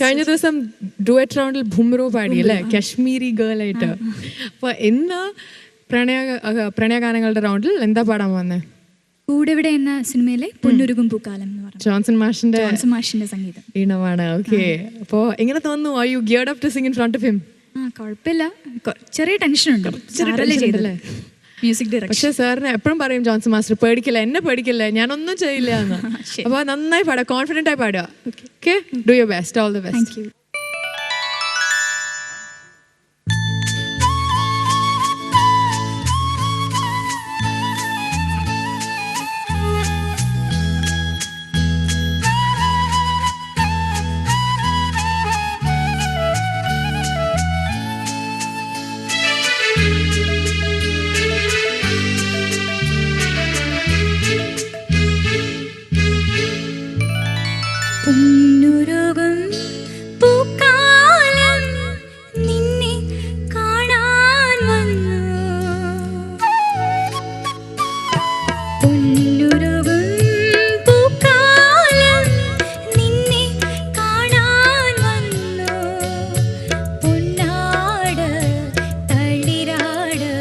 കഴിഞ്ഞ ദിവസം ഡുവറ്റ് റൗണ്ടിൽ ഭുംറോ പാടി അല്ലേ, കശ്മീരി ഗേൾ ആയിട്ട്. അപ്പൊ ഇന്ന് പ്രണയഗാനങ്ങളുടെ റൗണ്ടിൽ എന്താ പാടാൻ വന്നേ? കൂടെവിടെ എന്ന സിനിമയിലെ പൊന്നുരുകും പൂക്കാലം എന്ന് പറഞ്ഞു ജോൺസൺ മാഷിന്റെ സംഗീതം ഈണമാണ്. ഓക്കെ, അപ്പോ എങ്ങനെ തോന്നുന്നു? Are you geared up to sing in front of him? കുഴപ്പമില്ല, ചെറിയ ടെൻഷൻ ഉണ്ട്. Music director. പക്ഷെ സാറിന് എപ്പോഴും പറയും ജോൺസൺ മാസ്റ്റർ, പേടിക്കില്ല, എന്നെ പേടിക്കില്ല, ഞാനൊന്നും ചെയ്യില്ല എന്ന്. അപ്പൊ നന്നായി പാടുക, കോൺഫിഡന്റ് ആയി പാടുക. Okay, do your best, all the best. Thank you. പൊന്നുരുകും പൂക്കാലം നിന്നെ കാണാൻ വന്നു. പൊന്നുരുകും പൂക്കാലം നിന്നെ കാണാൻ വന്നു. പൊന്നാട് തളിരാട്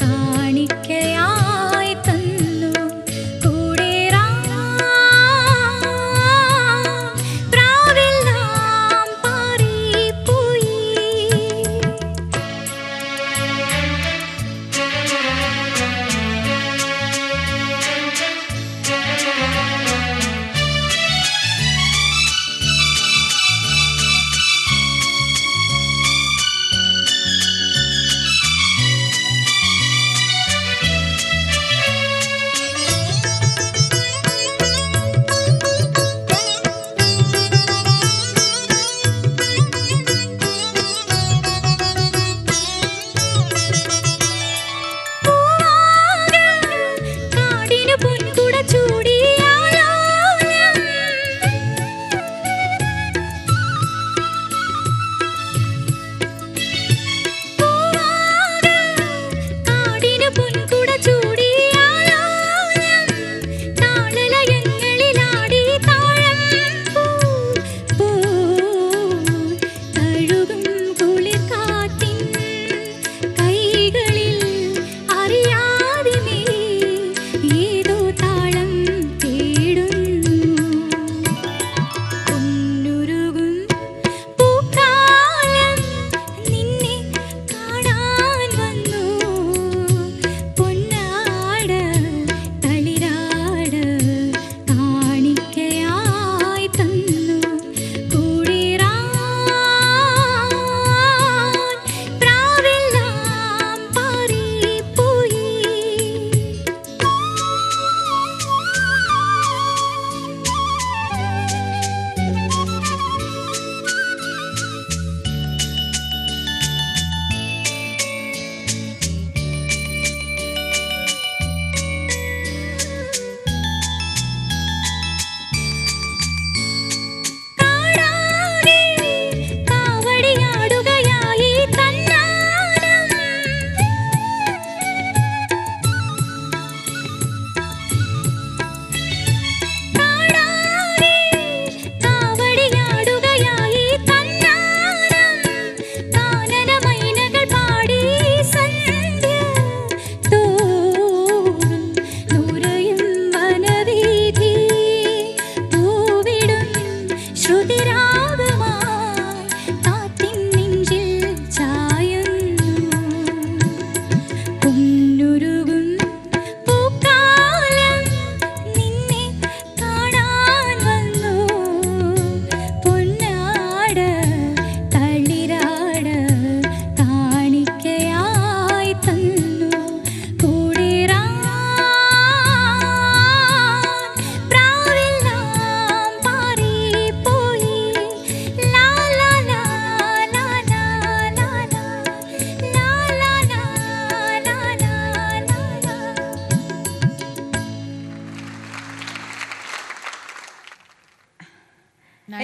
കാണിക്കയായി തന്നു.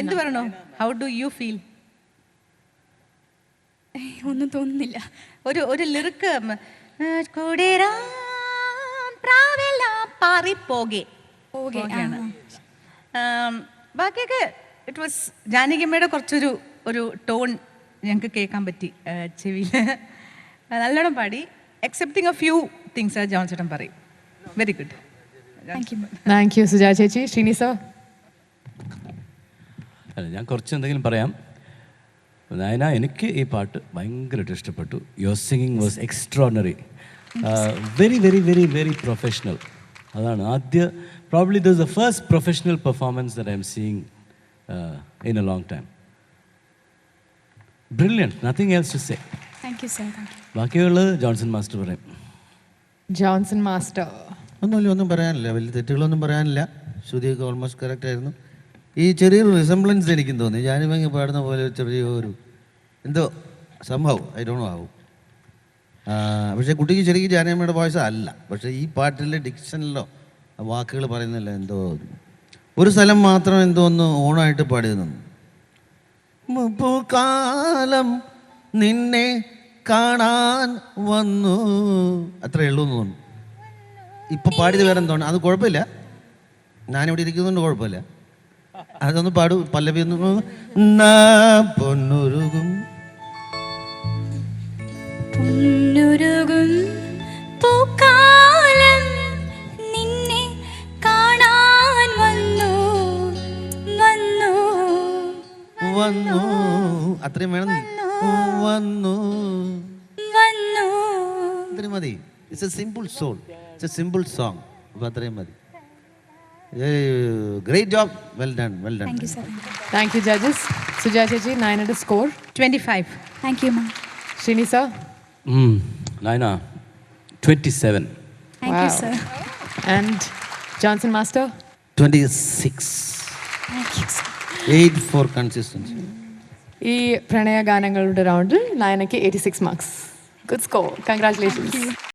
എന്ത് പറയണോ? How do you feel? ഒന്നും തോന്നുന്നില്ല. ഒരു ലിറിക്ക് ബാക്കിയൊക്കെ ഇറ്റ് വാസ് ജാനകിയമ്മയുടെ ഒരു ടോൺ ഞങ്ങൾക്ക് കേൾക്കാൻ പറ്റി ചെവിയിൽ. നല്ലോണം പാടി. Accepting A few things John ചേട്ടൻ പറയും. Very good. Thank you. Thank you Suja ചേച്ചി. ശ്രീനി സർ. അല്ല, ഞാൻ കുറച്ച് എന്തെങ്കിലും പറയാം. നയന, എനിക്ക് ഈ പാട്ട് ഭയങ്കരമായിട്ട് ഇഷ്ടപ്പെട്ടു. Your singing was extraordinary. Very very very very professional. അതാണ് probably this is the first professional performance that I am seeing in a long time. Brilliant, nothing else to say. Thank you sir. Thank you. ബാക്കിയുള്ളത് Johnson master പറയും. Johnson master. ഒന്നും പറയാനില്ല, വലിയ തെറ്റുകളൊന്നും പറയാനില്ല. ശ്രുതിയൊക്കെ almost correct ആയിരുന്നു. ഈ ചെറിയൊരു resemblance എനിക്കും തോന്നി. ജാനുമങ്ങി പാടുന്ന പോലെ ചെറിയൊരു എന്തോ സംഭവം ഐ ഡോണ്ട് നോ ആവും. പക്ഷേ കുട്ടിക്ക് ശരിക്കും ജാനമ്മയുടെ വോയിസ് അല്ല. പക്ഷേ ഈ പാട്ടിലെ ഡിക്ഷനിലോ വാക്കുകൾ പറയുന്നില്ല, എന്തോ ഒരു സ്ഥലം മാത്രം എന്തോ ഒന്ന് ഓണായിട്ട് പാടിയതെന്നു. കാലം നിന്നെ കാണാൻ വന്നു, അത്രേ ഉള്ളൂ എന്ന് തോന്നുന്നു. ഇപ്പം പാടിയത് വേറെ എന്തോ അത് കുഴപ്പമില്ല, ഞാനിവിടെ ഇരിക്കുന്നതുകൊണ്ട് കുഴപ്പമില്ല. അതൊന്ന് പാടൂ, പല്ലവി ഒന്ന്. പൊന്നുരുകും പൊന്നുരുകും പൂക്കാലം നിന്നെ കാണാൻ വന്നു വന്നു വന്നു, അത്രയും വേണം. വന്നു വന്നു. അത്രയും മതി. It's a simple soul, it's a simple song. അപ്പം അത്രയും മതി. Great job, well done, well done. Thank you sir. Thank you judges. Suja ചേച്ചി, നയനയുടെ score. 25. Thank you ma'am. Sreeni sir. Nayana 27. Thank you sir. And Johnson master. 26. Thank you sir. 8 for consistency. ഈ പ്രണയഗാനങ്ങളുടെ റൗണ്ടിൽ നയനയ്ക്ക് 86 marks. Good score. Congratulations.